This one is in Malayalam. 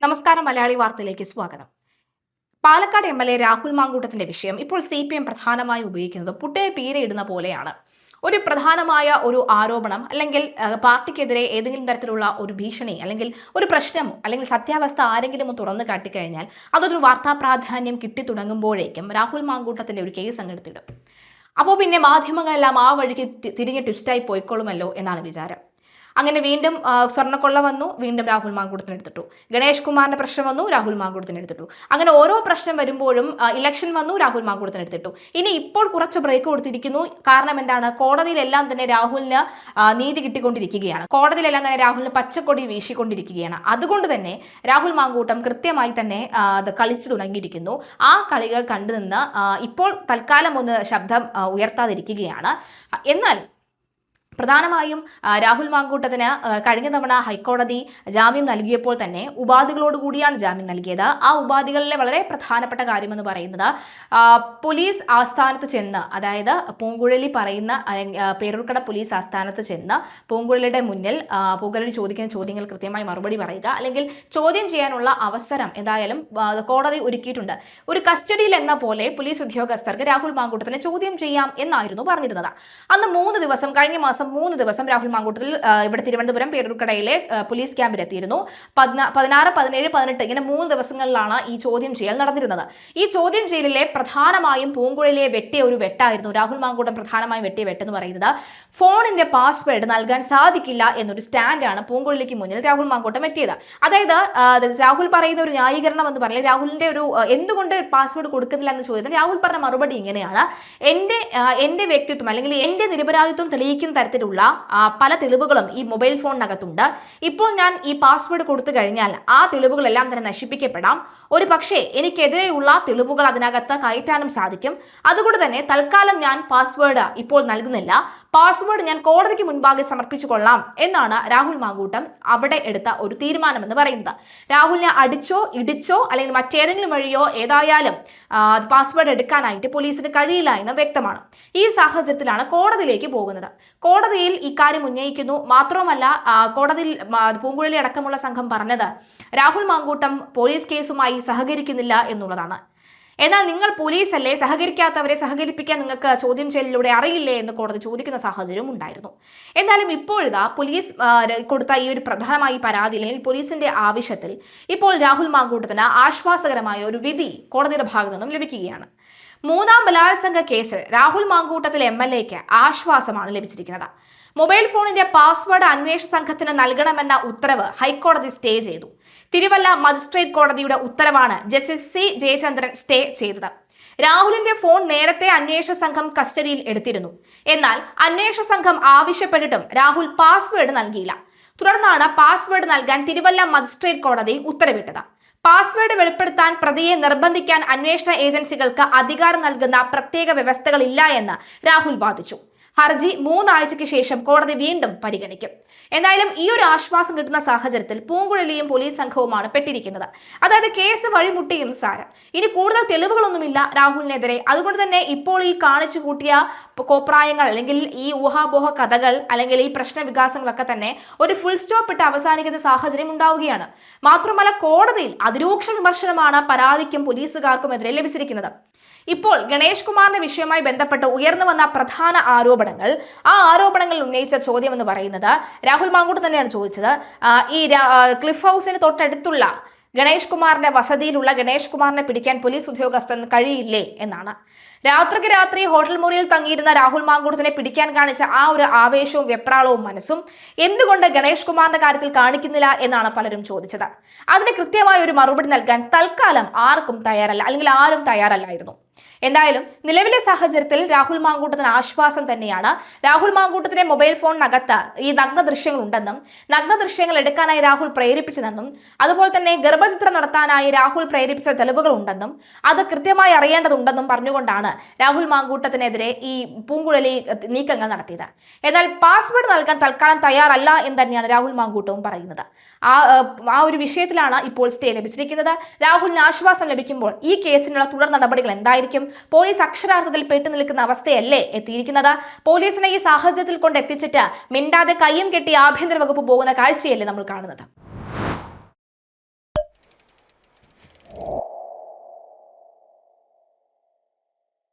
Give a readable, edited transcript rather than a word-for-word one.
നമസ്കാരം. മലയാളി വാർത്തയിലേക്ക് സ്വാഗതം. പാലക്കാട് എം.എൽ.എ രാഹുൽ മാങ്കൂട്ടത്തിന്റെ വിഷയം ഇപ്പോൾ CPM പ്രധാനമായും ഉപയോഗിക്കുന്നത് പുട്ടിന് പീരയിടുന്ന പോലെയാണ്. ഒരു പ്രധാനമായ ഒരു ആരോപണം അല്ലെങ്കിൽ പാർട്ടിക്കെതിരെ ഏതെങ്കിലും തരത്തിലുള്ള ഒരു ഭീഷണി അല്ലെങ്കിൽ ഒരു പ്രശ്നം അല്ലെങ്കിൽ സത്യാവസ്ഥ ആരെങ്കിലും തുറന്നു കാട്ടിക്കഴിഞ്ഞാൽ അതൊരു വാർത്താ പ്രാധാന്യം കിട്ടി തുടങ്ങുമ്പോഴേക്കും രാഹുൽ മാങ്കൂട്ടത്തിന്റെ ഒരു കേസ് അങ്ങെടുത്തിടും. അപ്പോൾ പിന്നെ മാധ്യമങ്ങളെല്ലാം ആ വഴിക്ക് തിരിഞ്ഞ് ട്വിസ്റ്റായി പോയിക്കൊള്ളുമല്ലോ എന്നാണ് വിചാരം. അങ്ങനെ വീണ്ടും സ്വർണ്ണക്കൊള്ള വന്നു, വീണ്ടും രാഹുൽ മാങ്കൂട്ടത്തിന് എടുത്തിട്ടു. ഗണേഷ് കുമാറിന്റെ പ്രശ്നം വന്നു, രാഹുൽ മാങ്കൂട്ടത്തിന് എടുത്തിട്ടു. അങ്ങനെ ഓരോ പ്രശ്നം വരുമ്പോഴും ഇലക്ഷൻ വന്നു, രാഹുൽ മാങ്കൂട്ടത്തിന് എടുത്തിട്ടു. ഇനി ഇപ്പോൾ കുറച്ച് ബ്രേക്ക് കൊടുത്തിരിക്കുന്നു. കാരണം എന്താണ്? കോടതിയിലെല്ലാം തന്നെ രാഹുലിന് നീതി കിട്ടിക്കൊണ്ടിരിക്കുകയാണ്. കോടതിയിലെല്ലാം തന്നെ രാഹുലിന് പച്ചക്കൊടി വീശിക്കൊണ്ടിരിക്കുകയാണ്. അതുകൊണ്ട് തന്നെ രാഹുൽ മാങ്കൂട്ടം കൃത്യമായി തന്നെ അത് കളിച്ചു തുടങ്ങിയിരിക്കുന്നു. ആ കളികൾ കണ്ടുനിന്ന് ഇപ്പോൾ തൽക്കാലം ഒന്ന് ശബ്ദം ഉയർത്താതിരിക്കുകയാണ്. എന്നാൽ പ്രധാനമായും രാഹുൽ മാങ്കൂട്ടത്തിന് കഴിഞ്ഞ തവണ ഹൈക്കോടതി ജാമ്യം നൽകിയപ്പോൾ തന്നെ ഉപാധികളോടുകൂടിയാണ് ജാമ്യം നൽകിയത്. ആ ഉപാധികളിലെ വളരെ പ്രധാനപ്പെട്ട കാര്യമെന്ന് പറയുന്നത് പോലീസ് ആസ്ഥാനത്ത് ചെന്ന്, അതായത് പൂങ്കുഴലി പറയുന്ന പേരൂർക്കട പോലീസ് ആസ്ഥാനത്ത് ചെന്ന് പൂങ്കുഴലിയുടെ മുന്നിൽ പൂങ്കുഴലി ചോദിക്കുന്ന ചോദ്യങ്ങൾ കൃത്യമായി മറുപടി പറയുക, അല്ലെങ്കിൽ ചോദ്യം ചെയ്യാനുള്ള അവസരം എന്തായാലും കോടതി ഒരുക്കിയിട്ടുണ്ട്. ഒരു കസ്റ്റഡിയിൽ എന്ന പോലെ പോലീസ് ഉദ്യോഗസ്ഥർക്ക് രാഹുൽ മാങ്കൂട്ടത്തിനെ ചോദ്യം ചെയ്യാം എന്നായിരുന്നു പറഞ്ഞിരുന്നത്. അന്ന് 3 ദിവസം, കഴിഞ്ഞ മാസം 3 ദിവസം രാഹുൽ മാങ്കൂട്ടത്തിൽ ഇവിടെ തിരുവനന്തപുരം പേരൂർക്കടയിലെ പോലീസ് ക്യാമ്പിലെത്തിയിരുന്നു. 16, 17, 18 ഇങ്ങനെ 3 ദിവസങ്ങളിലാണ് ഈ ചോദ്യം ചെയ്യൽ നടന്നിരുന്നത്. ഈ ചോദ്യം ചെയ്യലിലെ പ്രധാനമായും പൂങ്കുഴലിയെ വെട്ടിയ ഒരു വെട്ടായിരുന്നു, രാഹുൽ മാങ്കൂട്ടം പ്രധാനമായും വെട്ടിയ വെട്ടെന്ന് പറയുന്നത്. ഫോണിന്റെ പാസ്വേഡ് നൽകാൻ സാധിക്കില്ല എന്നൊരു സ്റ്റാൻഡാണ് പൂങ്കുഴലിക്ക് മുന്നിൽ രാഹുൽ മാങ്കൂട്ടം എത്തിയത്. അതായത് രാഹുൽ പറയുന്ന ഒരു ന്യായീകരണം എന്ന് പറയുന്നത്, രാഹുലിന്റെ ഒരു എന്തുകൊണ്ട് പാസ്വേഡ് കൊടുക്കുന്നില്ല എന്ന് ചോദിച്ചാൽ രാഹുൽ പറഞ്ഞ മറുപടി ഇങ്ങനെയാണ്: എന്റെ വ്യക്തിത്വം അല്ലെങ്കിൽ എന്റെ നിരപരാധിത്വം തെളിയിക്കുന്ന തരത്തിലുള്ള പല തെളിവുകളും ഈ മൊബൈൽ ഫോണിനകത്തുണ്ട്. ഇപ്പോൾ ഞാൻ ഈ പാസ്വേഡ് കൊടുത്തു കഴിഞ്ഞാൽ ആ തെളിവുകളെല്ലാം തന്നെ നശിപ്പിക്കപ്പെടാം. ഒരു പക്ഷേ എനിക്കെതിരെയുള്ള തെളിവുകൾ അതിനകത്ത് കയറ്റാനും സാധിക്കും. അതുകൊണ്ട് തന്നെ തൽക്കാലം ഞാൻ പാസ്വേഡ് ഇപ്പോൾ നൽകുന്നില്ല. പാസ്വേഡ് ഞാൻ കോടതിക്ക് മുൻപാകെ സമർപ്പിച്ചു കൊള്ളാം എന്നാണ് രാഹുൽ മാങ്കൂട്ടം അവിടെ എടുത്ത ഒരു തീരുമാനം എന്ന് പറയുന്നത്. രാഹുലിനെ അടിച്ചോ ഇടിച്ചോ അല്ലെങ്കിൽ മറ്റേതെങ്കിലും വഴിയോ ഏതായാലും പാസ്വേഡ് എടുക്കാനായിട്ട് പോലീസിന് കഴിയില്ല എന്ന് വ്യക്തമാണ്. ഈ സാഹചര്യത്തിലാണ് കോടതിയിലേക്ക് പോകുന്നത്. കോടതിയിൽ ഇക്കാര്യം ഉന്നയിക്കുന്നു. മാത്രവുമല്ല, കോടതിയിൽ പൂങ്കുഴലി അടക്കമുള്ള സംഘം പറഞ്ഞത് രാഹുൽ മാങ്കൂട്ടം പോലീസ് കേസുമായി സഹകരിക്കുന്നില്ല എന്നുള്ളതാണ്. എന്നാൽ നിങ്ങൾ പോലീസല്ലേ, സഹകരിക്കാത്തവരെ സഹകരിപ്പിക്കാൻ നിങ്ങൾക്ക് ചോദ്യം ചെയ്യലിലൂടെ അറിയില്ലേ എന്ന് കോടതി ചോദിക്കുന്ന സാഹചര്യം ഉണ്ടായിരുന്നു. എന്നാലും ഇപ്പോഴിതാ പോലീസ് കൊടുത്ത ഈ ഒരു പ്രധാനമായി പരാതി അല്ലെങ്കിൽ പോലീസിന്റെ ആവശ്യത്തിൽ ഇപ്പോൾ രാഹുൽ മാങ്കൂട്ടത്തിന് ആശ്വാസകരമായ ഒരു വിധി കോടതിയുടെ ഭാഗത്തു നിന്നും ലഭിക്കുകയാണ്. 3ാം ബലാത്സംഗ കേസിൽ രാഹുൽ മാങ്കൂട്ടത്തിൽ MLAക്ക് ആശ്വാസമാണ് ലഭിച്ചിരിക്കുന്നത്. മൊബൈൽ ഫോണിന്റെ പാസ്വേഡ് അന്വേഷണ സംഘത്തിന് നൽകണമെന്ന ഉത്തരവ് ഹൈക്കോടതി സ്റ്റേ ചെയ്തു. തിരുവല്ല മജിസ്ട്രേറ്റ് കോടതിയുടെ ഉത്തരവാണ് ജസ്റ്റിസ് C ജയചന്ദ്രൻ സ്റ്റേ ചെയ്തത്. രാഹുലിന്റെ ഫോൺ നേരത്തെ അന്വേഷണ സംഘം കസ്റ്റഡിയിൽ എടുത്തിരുന്നു. എന്നാൽ അന്വേഷണ സംഘം ആവശ്യപ്പെട്ടിട്ടും രാഹുൽ പാസ്വേഡ് നൽകിയില്ല. തുടർന്നാണ് പാസ്വേഡ് നൽകാൻ തിരുവല്ല മജിസ്ട്രേറ്റ് കോടതി ഉത്തരവിട്ടത്. പാസ്വേഡ് വെളിപ്പെടുത്താൻ പ്രതിയെ നിർബന്ധിക്കാൻ അന്വേഷണ ഏജൻസികൾക്ക് അധികാരം നൽകുന്ന പ്രത്യേക വ്യവസ്ഥകളില്ല എന്ന് രാഹുൽ വാദിച്ചു. ഹർജി 3 ആഴ്ചയ്ക്ക് ശേഷം കോടതി വീണ്ടും പരിഗണിക്കും. എന്തായാലും ഈ ഒരു ആശ്വാസം കിട്ടുന്ന സാഹചര്യത്തിൽ പൂങ്കുഴലിയും പോലീസ് സംഘവുമാണ് പെട്ടിരിക്കുന്നത്. അതായത് കേസ് വഴിമുട്ടിയും സാരം. ഇനി കൂടുതൽ തെളിവുകളൊന്നുമില്ല രാഹുലിനെതിരെ. അതുകൊണ്ട് തന്നെ ഇപ്പോൾ ഈ കാണിച്ചു കൂട്ടിയ കോപ്രായങ്ങൾ അല്ലെങ്കിൽ ഈ ഊഹാപോഹ കഥകൾ അല്ലെങ്കിൽ ഈ പ്രശ്ന വികാസങ്ങളൊക്കെ തന്നെ ഒരു ഫുൾ സ്റ്റോപ്പ് ഇട്ട് അവസാനിക്കുന്ന സാഹചര്യം ഉണ്ടാവുകയാണ്. മാത്രമല്ല, കോടതിയിൽ അതിരൂക്ഷ വിമർശനമാണ് പരാതിക്കും പോലീസുകാർക്കുമെതിരെ ലഭിച്ചിരിക്കുന്നത്. ഇപ്പോൾ ഗണേഷ് കുമാറിന്റെ വിഷയവുമായി ബന്ധപ്പെട്ട് ഉയർന്നു വന്ന പ്രധാന ആരോപണങ്ങൾ, ആ ആരോപണങ്ങൾ ഉന്നയിച്ച ചോദ്യം എന്ന് പറയുന്നത് രാഹുൽ മാങ്കൂട്ടം തന്നെയാണ് ചോദിച്ചത്. ഈ ക്ലിഫ് ഹൗസിന് തൊട്ടടുത്തുള്ള ഗണേഷ് കുമാറിന്റെ വസതിയിലുള്ള ഗണേഷ് കുമാറിനെ പിടിക്കാൻ പോലീസ് ഉദ്യോഗസ്ഥന് കഴിയില്ലേ എന്നാണ്. രാത്രിക്ക് രാത്രി ഹോട്ടൽ മുറിയിൽ തങ്ങിയിരുന്ന രാഹുൽ മാങ്കൂട്ടത്തിനെ പിടിക്കാൻ കാണിച്ച ആ ഒരു ആവേശവും വെപ്രാളവും മനസ്സും എന്തുകൊണ്ട് ഗണേഷ് കുമാറിന്റെ കാര്യത്തിൽ കാണിക്കുന്നില്ല എന്നാണ് പലരും ചോദിച്ചത്. അതിന് കൃത്യമായ ഒരു മറുപടി നൽകാൻ തൽക്കാലം ആർക്കും തയ്യാറല്ല, അല്ലെങ്കിൽ ആരും തയ്യാറല്ലായിരുന്നു. എന്തായാലും നിലവിലെ സാഹചര്യത്തിൽ രാഹുൽ മാങ്കൂട്ടത്തിന് ആശ്വാസം തന്നെയാണ്. രാഹുൽ മാങ്കൂട്ടത്തിന്റെ മൊബൈൽ ഫോണിനകത്ത് ഈ നഗ്ന ദൃശ്യങ്ങൾ ഉണ്ടെന്നും നഗ്ന ദൃശ്യങ്ങൾ എടുക്കാനായി രാഹുൽ പ്രേരിപ്പിച്ചതെന്നും അതുപോലെ തന്നെ ഗർഭചിത്രം നടത്താനായി രാഹുൽ പ്രേരിപ്പിച്ച തെളിവുകൾ ഉണ്ടെന്നും അത് കൃത്യമായി അറിയേണ്ടതുണ്ടെന്നും പറഞ്ഞുകൊണ്ടാണ് രാഹുൽ മാങ്കൂട്ടത്തിനെതിരെ ഈ പൂങ്കുഴലി നീക്കങ്ങൾ നടത്തിയത്. എന്നാൽ പാസ്വേഡ് നൽകാൻ തൽക്കാലം തയ്യാറല്ല എന്ന് തന്നെയാണ് രാഹുൽ മാങ്കൂട്ടവും പറയുന്നത്. ആ ഒരു വിഷയത്തിലാണ് ഇപ്പോൾ സ്റ്റേ ലഭിച്ചിരിക്കുന്നത്. രാഹുലിന് ആശ്വാസം ലഭിക്കുമ്പോൾ ഈ കേസിനുള്ള തുടർ നടപടികൾ എന്തായിരിക്കും? പോലീസ് അക്ഷരാർത്ഥത്തിൽ പെട്ടു നിൽക്കുന്ന അവസ്ഥയല്ലേ എത്തിയിരിക്കുന്നത്? പോലീസിനെ ഈ സാഹചര്യത്തിൽ കൊണ്ട് എത്തിച്ചിട്ട് മിണ്ടാതെ കയ്യും കെട്ടി ആഭ്യന്തര വകുപ്പ് പോകുന്ന കാഴ്ചയല്ലേ നമ്മൾ കാണുന്നത്?